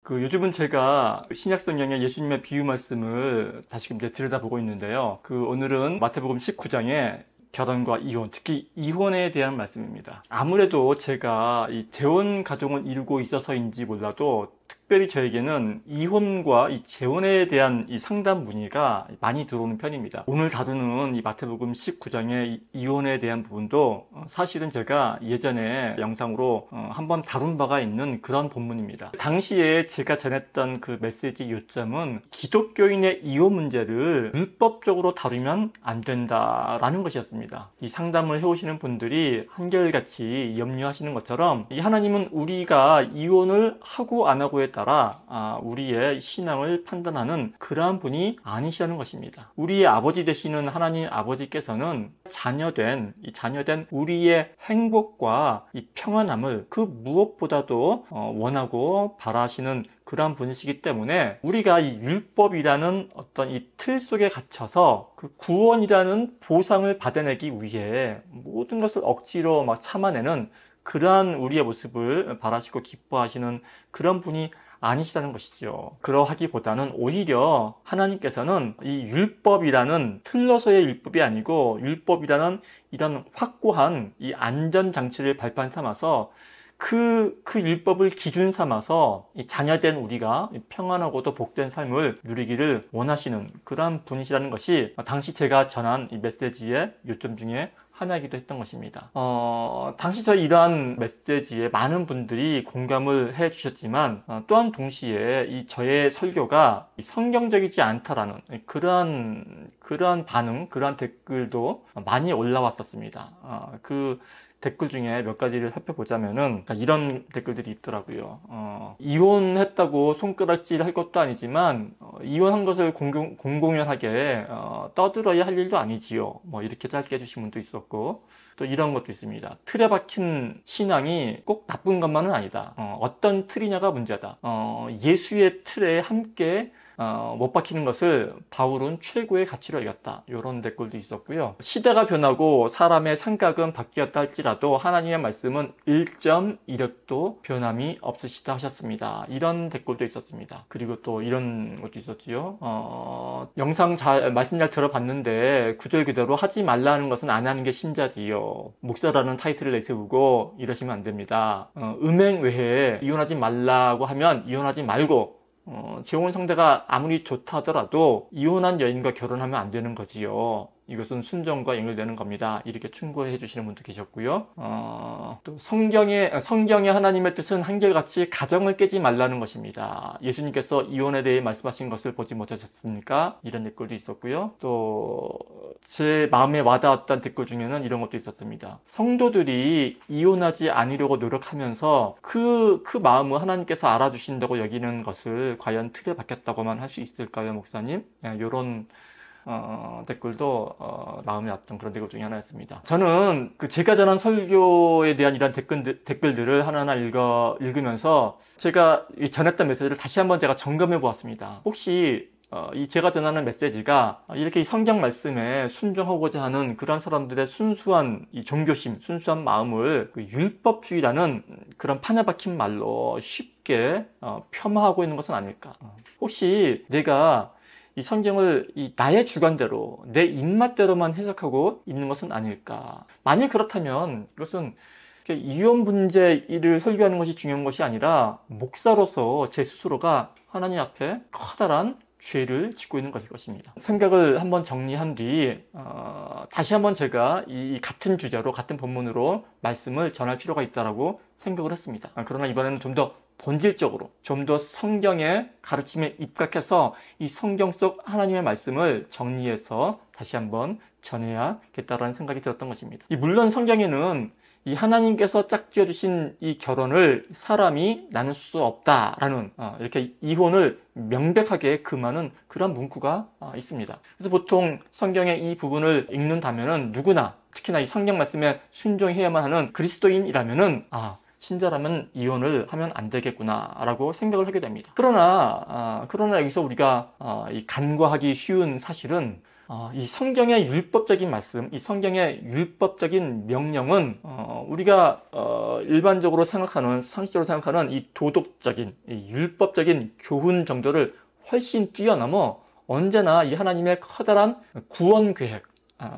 요즘은 제가 신약 성경의 예수님의 비유 말씀을 다시금 이제 들여다보고 있는데요. 오늘은 마태복음 19장에 결혼과 이혼, 특히 이혼에 대한 말씀입니다. 아무래도 제가 이 재혼 가정을 이루고 있어서인지 몰라도 특별히 저에게는 이혼과 이 재혼에 대한 이 상담 문의가 많이 들어오는 편입니다. 오늘 다루는 이 마태복음 19장의 이혼에 대한 부분도 사실은 제가 예전에 영상으로 한번 다룬 바가 있는 그런 본문입니다. 당시에 제가 전했던 그 메시지 요점은 기독교인의 이혼 문제를 율법적으로 다루면 안 된다라는 것이었습니다. 이 상담을 해오시는 분들이 한결같이 염려하시는 것처럼 이 하나님은 우리가 이혼을 하고 안 하고에 따라 우리의 신앙을 판단하는 그러한 분이 아니시라는 것입니다. 우리의 아버지 되시는 하나님 아버지께서는 자녀된 우리의 행복과 이 평안함을 그 무엇보다도 원하고 바라시는 그러한 분이시기 때문에 우리가 이 율법이라는 어떤 이 틀 속에 갇혀서 그 구원이라는 보상을 받아내기 위해 모든 것을 억지로 막 참아내는 그러한 우리의 모습을 바라시고 기뻐하시는 그런 분이 아니시다는 것이죠. 그러하기보다는 오히려 하나님께서는 이 율법이라는 틀로서의 율법이 아니고 율법이라는 이런 확고한 이 안전장치를 발판 삼아서 그 율법을 기준 삼아서 이 자녀된 우리가 평안하고도 복된 삶을 누리기를 원하시는 그러한 분이시라는 것이 당시 제가 전한 이 메시지의 요점 중에 하나이기도 했던 것입니다. 당시 저 이러한 메시지에 많은 분들이 공감을 해 주셨지만 또한 동시에 이 저의 설교가 성경적이지 않다라는 그러한 반응, 그러한 댓글도 많이 올라왔었습니다. 그 댓글 중에 몇 가지를 살펴보자면은 이런 댓글들이 있더라고요. 이혼했다고 손가락질 할 것도 아니지만 이혼한 것을 공공연하게 떠들어야 할 일도 아니지요. 뭐 이렇게 짧게 해주신 분도 있었고 또 이런 것도 있습니다. 틀에 박힌 신앙이 꼭 나쁜 것만은 아니다. 어떤 틀이냐가 문제다. 예수의 틀에 함께 못 박히는 것을 바울은 최고의 가치로 여겼다. 이런 댓글도 있었고요. 시대가 변하고 사람의 생각은 바뀌었다 할지라도 하나님의 말씀은 1.1획도 변함이 없으시다 하셨습니다. 이런 댓글도 있었습니다. 그리고 또 이런 것도 있었지요. 영상 말씀 잘 들어봤는데 구절 그대로 하지 말라는 것은 안 하는 게 신자지요. 목사라는 타이틀을 내세우고 이러시면 안 됩니다. 음행 외에 이혼하지 말라고 하면 이혼하지 말고 재혼 상대가 아무리 좋다 하더라도 이혼한 여인과 결혼하면 안 되는 거지요. 이것은 순정과 연결되는 겁니다. 이렇게 충고해 주시는 분도 계셨고요. 또 성경의 하나님의 뜻은 한결같이 가정을 깨지 말라는 것입니다. 예수님께서 이혼에 대해 말씀하신 것을 보지 못하셨습니까? 이런 댓글도 있었고요. 또 제 마음에 와닿았던 댓글 중에는 이런 것도 있었습니다. 성도들이 이혼하지 않으려고 노력하면서 그 마음을 하나님께서 알아주신다고 여기는 것을 과연 틀에 박혔다고만 할 수 있을까요, 목사님? 이런 댓글도 마음에 왔던 그런 댓글 중에 하나였습니다. 저는 제가 전한 설교에 대한 이런 댓글들을 하나하나 읽으면서 제가 전했던 메시지를 다시 한번 제가 점검해 보았습니다. 혹시 이 제가 전하는 메시지가 이렇게 성경 말씀에 순종하고자 하는 그런 사람들의 순수한 이 종교심, 순수한 마음을 율법주의라는 그런 판에 박힌 말로 쉽게 폄하하고 있는 것은 아닐까? 혹시 내가 이 성경을 나의 주관대로 내 입맛대로만 해석하고 있는 것은 아닐까? 만일 그렇다면 이것은 이혼 문제를 설교하는 것이 중요한 것이 아니라 목사로서 제 스스로가 하나님 앞에 커다란 죄를 짓고 있는 것일 것입니다. 생각을 한번 정리한 뒤 다시 한번 제가 이 같은 주제로 같은 본문으로 말씀을 전할 필요가 있다고 생각을 했습니다. 그러나 이번에는 좀 더 본질적으로 좀 더 성경의 가르침에 입각해서 이 성경 속 하나님의 말씀을 정리해서 다시 한번 전해야겠다라는 생각이 들었던 것입니다. 물론 성경에는 이 하나님께서 짝지어 주신 이 결혼을 사람이 나눌 수 없다라는 이렇게 이혼을 명백하게 금하는 그런 문구가 있습니다. 그래서 보통 성경의 이 부분을 읽는다면은 누구나 특히나 이 성경 말씀에 순종해야만 하는 그리스도인이라면은 신자라면 이혼을 하면 안 되겠구나 라고 생각을 하게 됩니다. 그러나 여기서 우리가 간과하기 쉬운 사실은 이 성경의 율법적인 말씀, 이 성경의 율법적인 명령은 우리가 일반적으로 생각하는, 상식적으로 생각하는 이 도덕적인, 이 율법적인 교훈 정도를 훨씬 뛰어넘어 언제나 이 하나님의 커다란 구원 계획,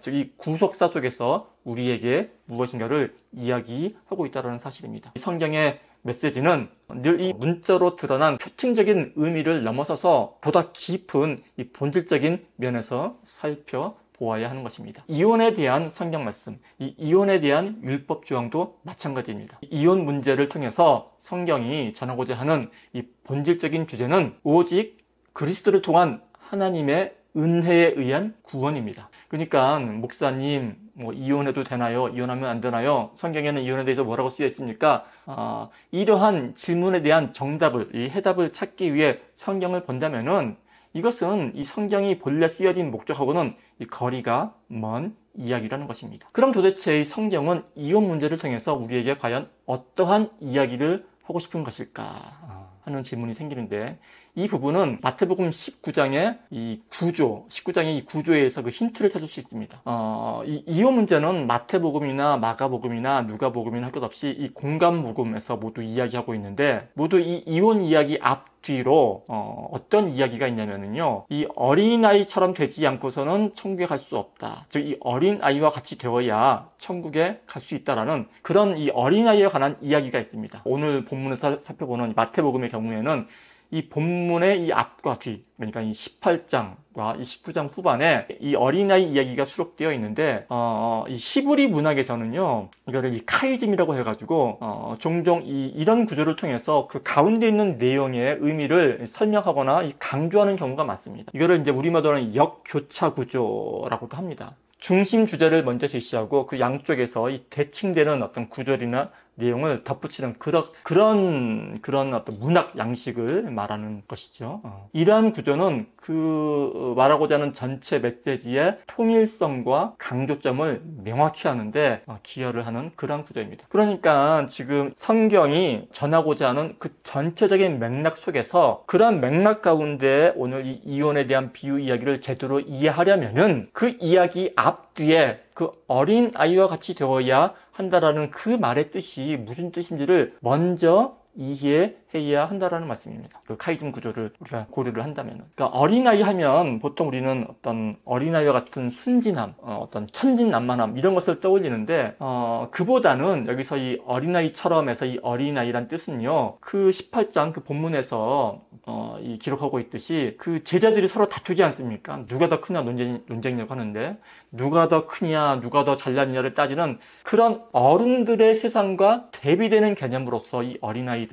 즉 이 구속사 속에서 우리에게 무엇인가를 이야기하고 있다는 사실입니다. 이 성경의 메시지는 늘 이 문자로 드러난 표층적인 의미를 넘어서서 보다 깊은 이 본질적인 면에서 살펴보아야 하는 것입니다. 이혼에 대한 성경 말씀, 이 이혼에 대한 율법 조항도 마찬가지입니다. 이혼 문제를 통해서 성경이 전하고자 하는 이 본질적인 주제는 오직 그리스도를 통한 하나님의 은혜에 의한 구원입니다. 그러니까 목사님 이혼해도 되나요? 이혼하면 안 되나요? 성경에는 이혼에 대해서 뭐라고 쓰여 있습니까? 이러한 질문에 대한 정답을, 이 해답을 찾기 위해 성경을 본다면은 이것은 이 성경이 본래 쓰여진 목적하고는 이 거리가 먼 이야기라는 것입니다. 그럼 도대체 이 성경은 이혼 문제를 통해서 우리에게 과연 어떠한 이야기를 하고 싶은 것일까 하는 질문이 생기는데, 이 부분은 마태복음 19장의 이 구조, 19장의 이 구조에서 그 힌트를 찾을 수 있습니다. 이 이혼 문제는 마태복음이나 마가복음이나 누가복음이나 할 것 없이 이 공감복음에서 모두 이야기하고 있는데, 모두 이 이혼 이야기 앞뒤로 어떤 이야기가 있냐면요, 이 어린아이처럼 되지 않고서는 천국에 갈 수 없다. 즉 이 어린아이와 같이 되어야 천국에 갈 수 있다라는 그런 이 어린아이에 관한 이야기가 있습니다. 오늘 본문에서 살펴보는 마태복음의 경우에는 이 본문의 이 앞과 뒤, 그러니까 이 18장과 이 19장 후반에 이 어린아이 이야기가 수록되어 있는데, 이 히브리 문학에서는요, 이거를 이 카이즘이라고 해가지고, 종종 이런 구조를 통해서 그 가운데 있는 내용의 의미를 설명하거나 강조하는 경우가 많습니다. 이거를 이제 우리말로는 역교차 구조라고도 합니다. 중심 주제를 먼저 제시하고 그 양쪽에서 이 대칭되는 어떤 구절이나 내용을 덧붙이는 그런 어떤 문학 양식을 말하는 것이죠. 이러한 구조는 그 말하고자 하는 전체 메시지의 통일성과 강조점을 명확히 하는데 기여를 하는 그런 구조입니다. 그러니까 지금 성경이 전하고자 하는 그 전체적인 맥락 속에서 그런 맥락 가운데 오늘 이 이혼에 대한 비유 이야기를 제대로 이해하려면은 그 이야기 앞뒤에 그 어린 아이와 같이 되어야 한다라는 그 말의 뜻이 무슨 뜻인지를 먼저 이해해야 한다라는 말씀입니다. 그 카이즘 구조를 우리가 고려를 한다면, 그러니까 어린아이 하면 보통 우리는 어떤 어린아이와 같은 순진함, 어떤 천진난만함 이런 것을 떠올리는데, 그보다는 여기서 이 어린아이처럼에서 이 어린아이란 뜻은요, 그 18장 그 본문에서 이 기록하고 있듯이 그 제자들이 서로 다투지 않습니까? 누가 더 크냐 논쟁이라고 하는데, 누가 더 크냐, 누가 더 잘났느냐를 따지는 그런 어른들의 세상과 대비되는 개념으로서 이 어린아이들을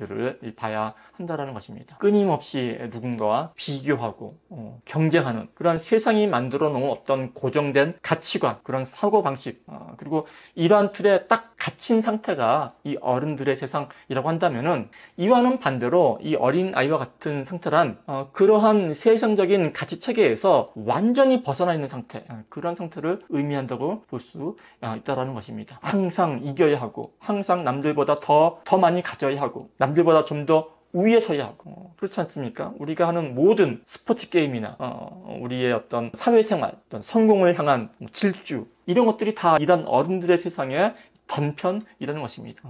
봐야 한다라는 것입니다. 끊임없이 누군가와 비교하고 경쟁하는 그런 세상이 만들어 놓은 어떤 고정된 가치관, 그런 사고방식, 그리고 이러한 틀에 딱 갇힌 상태가 이 어른들의 세상이라고 한다면은, 이와는 반대로 이 어린아이와 같은 상태란 그러한 세상적인 가치체계에서 완전히 벗어나 있는 상태, 그런 상태를 의미한다고 볼 수 있다는 것입니다. 항상 이겨야 하고, 항상 남들보다 더 많이 가져야 하고, 남들보다 좀 더 우위에 서야 하고, 그렇지 않습니까? 우리가 하는 모든 스포츠 게임이나 우리의 어떤 사회생활, 어떤 성공을 향한 질주, 이런 것들이 다 이런 어른들의 세상의 단편이라는 것입니다.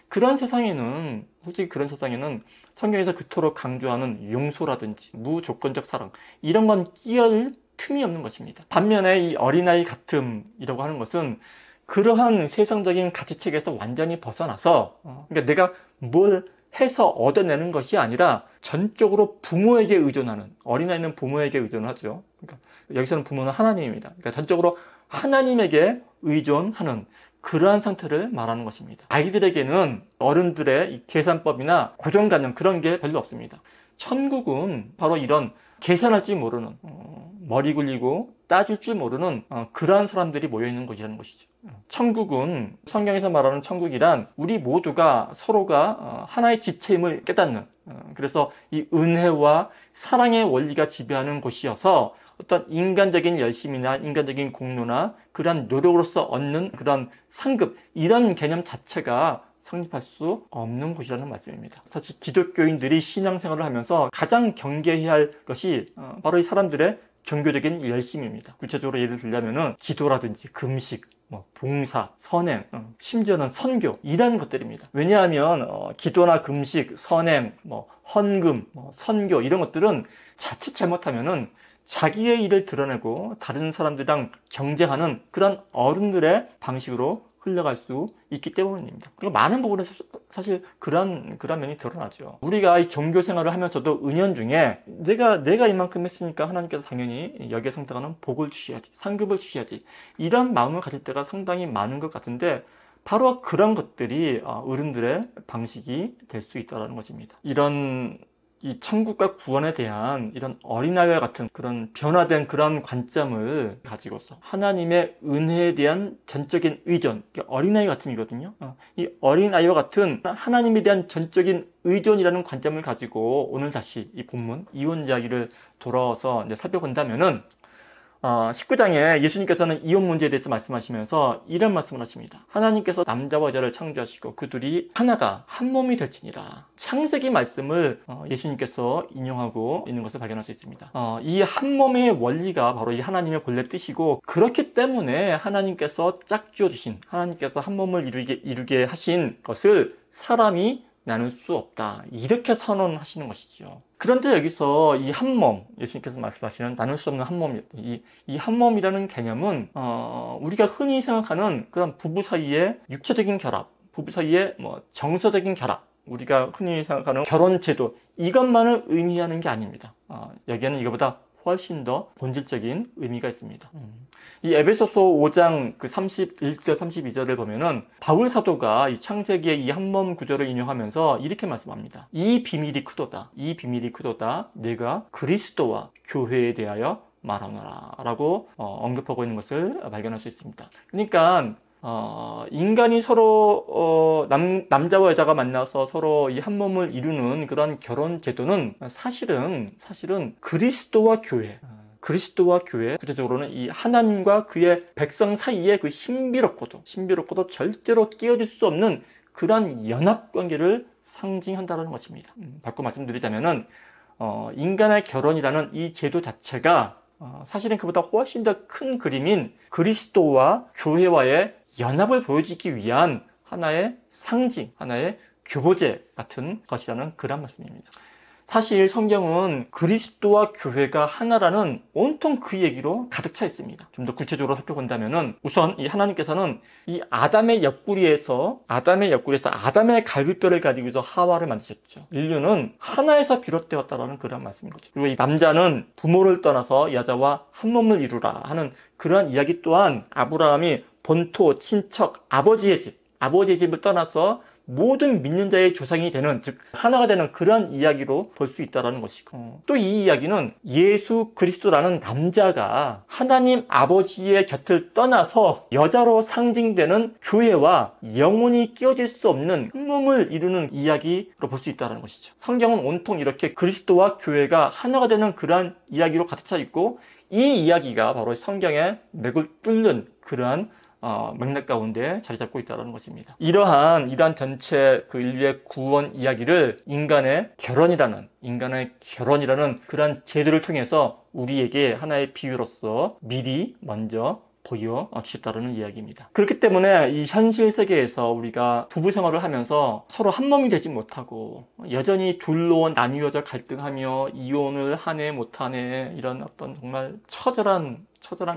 그런 세상에는, 솔직히 그런 세상에는 성경에서 그토록 강조하는 용서라든지 무조건적 사랑, 이런 건 끼어들 틈이 없는 것입니다. 반면에 이 어린아이 같음이라고 하는 것은 그러한 세상적인 가치체계에서 완전히 벗어나서, 그러니까 내가 뭘 해서 얻어내는 것이 아니라 전적으로 부모에게 의존하는, 어린아이는 부모에게 의존하죠. 그러니까 여기서는 부모는 하나님입니다. 그러니까 전적으로 하나님에게 의존하는 그러한 상태를 말하는 것입니다. 아이들에게는 어른들의 이 계산법이나 고정관념, 그런 게 별로 없습니다. 천국은 바로 이런 계산할 줄 모르는, 머리 굴리고 따질 줄 모르는 그러한 사람들이 모여있는 곳이라는 것이죠. 천국은, 성경에서 말하는 천국이란 우리 모두가 서로가 하나의 지체임을 깨닫는, 그래서 이 은혜와 사랑의 원리가 지배하는 곳이어서 어떤 인간적인 열심이나 인간적인 공로나 그런 노력으로서 얻는 그런 상급, 이런 개념 자체가 성립할 수 없는 곳이라는 말씀입니다. 사실 기독교인들이 신앙생활을 하면서 가장 경계해야 할 것이 바로 이 사람들의 종교적인 열심입니다. 구체적으로 예를 들자면은 기도라든지 금식, 봉사, 선행, 심지어는 선교 이런 것들입니다. 왜냐하면 기도나 금식, 선행, 헌금, 선교 이런 것들은 자칫 잘못하면은 자기의 일을 드러내고 다른 사람들이랑 경쟁하는 그런 어른들의 방식으로 흘러갈 수 있기 때문입니다. 그리고 많은 부분에서 사실 그런 면이 드러나죠. 우리가 이 종교 생활을 하면서도 은연중에 내가 이만큼 했으니까 하나님께서 당연히 여기에 상당하는 복을 주셔야지, 상급을 주셔야지 이런 마음을 가질 때가 상당히 많은 것 같은데 바로 그런 것들이 어른들의 방식이 될 수 있다는 것입니다. 이런 이 천국과 구원에 대한 이런 어린아이와 같은 그런 변화된 그런 관점을 가지고서 하나님의 은혜에 대한 전적인 의존, 어린아이 같은이거든요. 이 어린아이와 같은 하나님에 대한 전적인 의존이라는 관점을 가지고 오늘 다시 이 본문 이혼 이야기를 돌아와서 이제 살펴본다면은 19장에 예수님께서는 이혼 문제에 대해서 말씀하시면서 이런 말씀을 하십니다. 하나님께서 남자와 여자를 창조하시고 그들이 하나가 한 몸이 될지니라. 창세기 말씀을 예수님께서 인용하고 있는 것을 발견할 수 있습니다. 이 한 몸의 원리가 바로 이 하나님의 본래 뜻이고 그렇기 때문에 하나님께서 짝지어 주신 하나님께서 한 몸을 이루게 하신 것을 사람이 나눌 수 없다. 이렇게 선언하시는 것이죠. 그런데 여기서 이 한 몸, 예수님께서 말씀하시는 나눌 수 없는 한 몸, 이 한 몸이라는 개념은 우리가 흔히 생각하는 그런 부부 사이의 육체적인 결합, 부부 사이의 정서적인 결합, 우리가 흔히 생각하는 결혼 제도 이것만을 의미하는 게 아닙니다. 여기에는 이거보다 훨씬 더 본질적인 의미가 있습니다. 이 에베소서 5장 그 31절 32절을 보면은 바울 사도가 이 창세기의 이 한 몸 구조를 인용하면서 이렇게 말씀합니다. 이 비밀이 크도다. 이 비밀이 크도다. 내가 그리스도와 교회에 대하여 말하노라 라고 언급하고 있는 것을 발견할 수 있습니다. 그러니까 인간이 서로 남자와 여자가 만나서 서로 이 한 몸을 이루는 그런 결혼 제도는 사실은 그리스도와 교회, 구체적으로는 이 하나님과 그의 백성 사이의 그 신비롭고도 절대로 끼어들 수 없는 그런 연합 관계를 상징한다는 것입니다. 바꿔 말씀드리자면은 인간의 결혼이라는 이 제도 자체가 사실은 그보다 훨씬 더 큰 그림인 그리스도와 교회와의 연합을 보여주기 위한 하나의 상징, 하나의 교보제 같은 것이라는 그런 말씀입니다. 사실 성경은 그리스도와 교회가 하나라는 온통 그 얘기로 가득 차 있습니다. 좀 더 구체적으로 살펴본다면은 우선 이 하나님께서는 이 아담의 옆구리에서 아담의 갈비뼈를 가지고서 하와를 만드셨죠. 인류는 하나에서 비롯되었다라는 그런 말씀인 거죠. 그리고 이 남자는 부모를 떠나서 여자와 한 몸을 이루라 하는 그런 이야기 또한 아브라함이 본토, 친척, 아버지의 집을 떠나서 모든 믿는 자의 조상이 되는, 즉 하나가 되는 그런 이야기로 볼 수 있다는 것이고, 또 이 이야기는 예수 그리스도라는 남자가 하나님 아버지의 곁을 떠나서 여자로 상징되는 교회와 영원히 끼어질 수 없는 한 몸을 이루는 이야기로 볼 수 있다는 것이죠. 성경은 온통 이렇게 그리스도와 교회가 하나가 되는 그러한 이야기로 가득 차 있고, 이 이야기가 바로 성경의 맥을 뚫는 그러한 맥락 가운데 자리 잡고 있다는 것입니다. 이러한 전체 그 인류의 구원 이야기를 인간의 결혼이라는 그런 제도를 통해서 우리에게 하나의 비유로서 미리 먼저 보여주셨다는 이야기입니다. 그렇기 때문에 이 현실 세계에서 우리가 부부 생활을 하면서 서로 한 몸이 되지 못하고 여전히 둘로 나뉘어져 갈등하며 이혼을 하네 못하네 이런 어떤 정말 처절한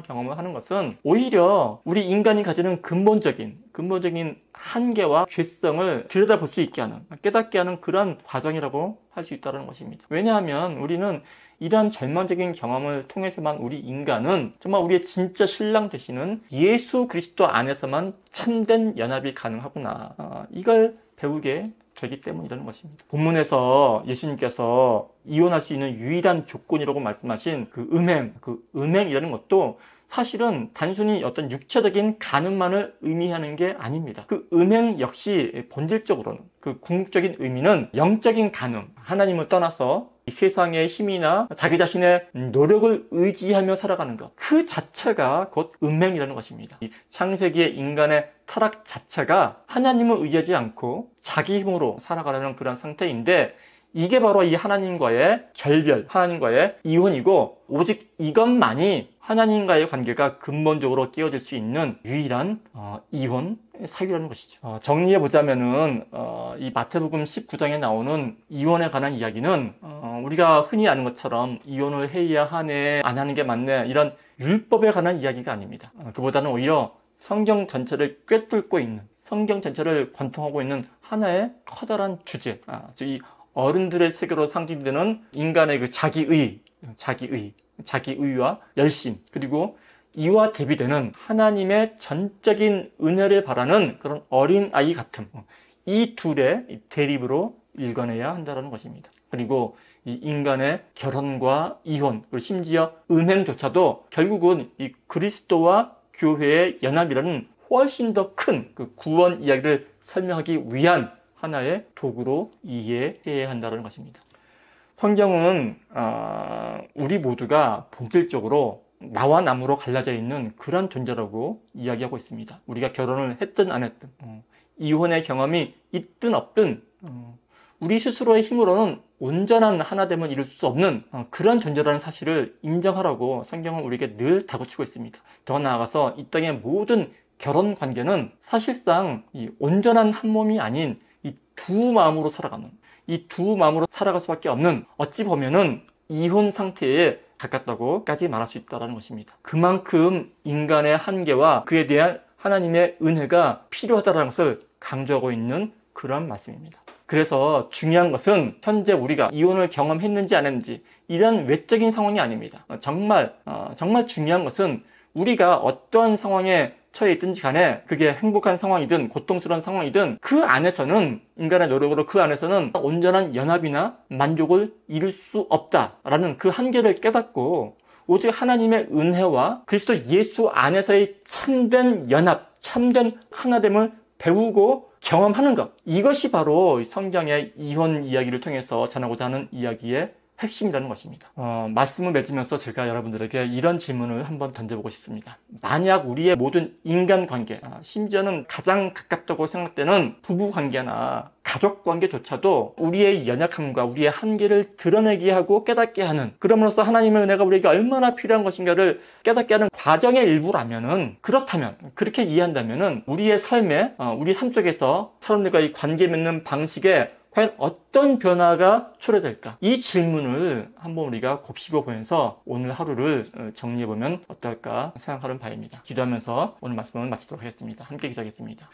경험을 하는 것은 오히려 우리 인간이 가지는 근본적인 한계와 죄성을 들여다볼 수 있게 하는, 깨닫게 하는 그런 과정이라고 할 수 있다는 것입니다. 왜냐하면 우리는 이러한 절망적인 경험을 통해서만 우리 인간은 정말 우리의 진짜 신랑 되시는 예수 그리스도 안에서만 참된 연합이 가능하구나, 이걸 배우게 되기 때문이라는 것입니다. 본문에서 예수님께서 이혼할 수 있는 유일한 조건이라고 말씀하신 그 음행이라는 것도 사실은 단순히 어떤 육체적인 간음만을 의미하는 게 아닙니다. 그 음행 역시 본질적으로는 그 궁극적인 의미는 영적인 간음, 하나님을 떠나서 이 세상의 힘이나 자기 자신의 노력을 의지하며 살아가는 것, 그 자체가 곧 음행이라는 것입니다. 이 창세기의 인간의 타락 자체가 하나님을 의지하지 않고 자기 힘으로 살아가려는 그런 상태인데, 이게 바로 이 하나님과의 결별, 하나님과의 이혼이고, 오직 이것만이 하나님과의 관계가 근본적으로 깨어질 수 있는 유일한 이혼 사유라는 것이죠. 정리해 보자면은 이 마태복음 19장에 나오는 이혼에 관한 이야기는 우리가 흔히 아는 것처럼 이혼을 해야 하네, 안 하는 게 맞네, 이런 율법에 관한 이야기가 아닙니다. 그보다는 오히려 성경 전체를 꿰뚫고 있는, 성경 전체를 관통하고 있는 하나의 커다란 주제, 즉 이 어른들의 세계로 상징되는 인간의 그 자기의와 열심, 그리고 이와 대비되는 하나님의 전적인 은혜를 바라는 그런 어린아이 같음, 이 둘의 대립으로 읽어내야 한다는 것입니다. 그리고 이 인간의 결혼과 이혼, 그리고 심지어 음행조차도 결국은 이 그리스도와 교회의 연합이라는 훨씬 더 큰 그 구원 이야기를 설명하기 위한 하나의 도구로 이해해야 한다는 것입니다. 성경은 우리 모두가 본질적으로 나와 남으로 갈라져 있는 그런 존재라고 이야기하고 있습니다. 우리가 결혼을 했든 안 했든, 이혼의 경험이 있든 없든, 우리 스스로의 힘으로는 온전한 하나됨을 이룰 수 없는 그런 존재라는 사실을 인정하라고 성경은 우리에게 늘 다그치고 있습니다. 더 나아가서 이 땅의 모든 결혼 관계는 사실상 이 온전한 한 몸이 아닌 이 두 마음으로 살아가는, 이 두 마음으로 살아갈 수밖에 없는, 어찌 보면은 이혼 상태에 가깝다고까지 말할 수 있다는 것입니다. 그만큼 인간의 한계와 그에 대한 하나님의 은혜가 필요하다는 것을 강조하고 있는 그런 말씀입니다. 그래서 중요한 것은 현재 우리가 이혼을 경험했는지 안 했는지 이런 외적인 상황이 아닙니다. 정말 중요한 것은 우리가 어떠한 상황에 처해 있든지 간에 그게 행복한 상황이든 고통스러운 상황이든 그 안에서는, 인간의 노력으로 그 안에서는 온전한 연합이나 만족을 이룰 수 없다라는 그 한계를 깨닫고 오직 하나님의 은혜와 그리스도 예수 안에서의 참된 연합, 참된 하나됨을 배우고 경험하는 것, 이것이 바로 성경의 이혼 이야기를 통해서 전하고자 하는 이야기의 핵심이라는 것입니다. 말씀을 맺으면서 제가 여러분들에게 이런 질문을 한번 던져보고 싶습니다. 만약 우리의 모든 인간관계, 심지어는 가장 가깝다고 생각되는 부부관계나 가족관계조차도 우리의 연약함과 우리의 한계를 드러내게 하고 깨닫게 하는, 그럼으로써 하나님의 은혜가 우리에게 얼마나 필요한 것인가를 깨닫게 하는 과정의 일부라면은, 그렇다면, 그렇게 이해한다면은 우리의 삶에, 우리 삶 속에서 사람들과의 관계 맺는 방식에 과연 어떤 변화가 초래될까? 이 질문을 한번 우리가 곱씹어 보면서 오늘 하루를 정리해보면 어떨까 생각하는 바입니다. 기도하면서 오늘 말씀을 마치도록 하겠습니다. 함께 기도하겠습니다.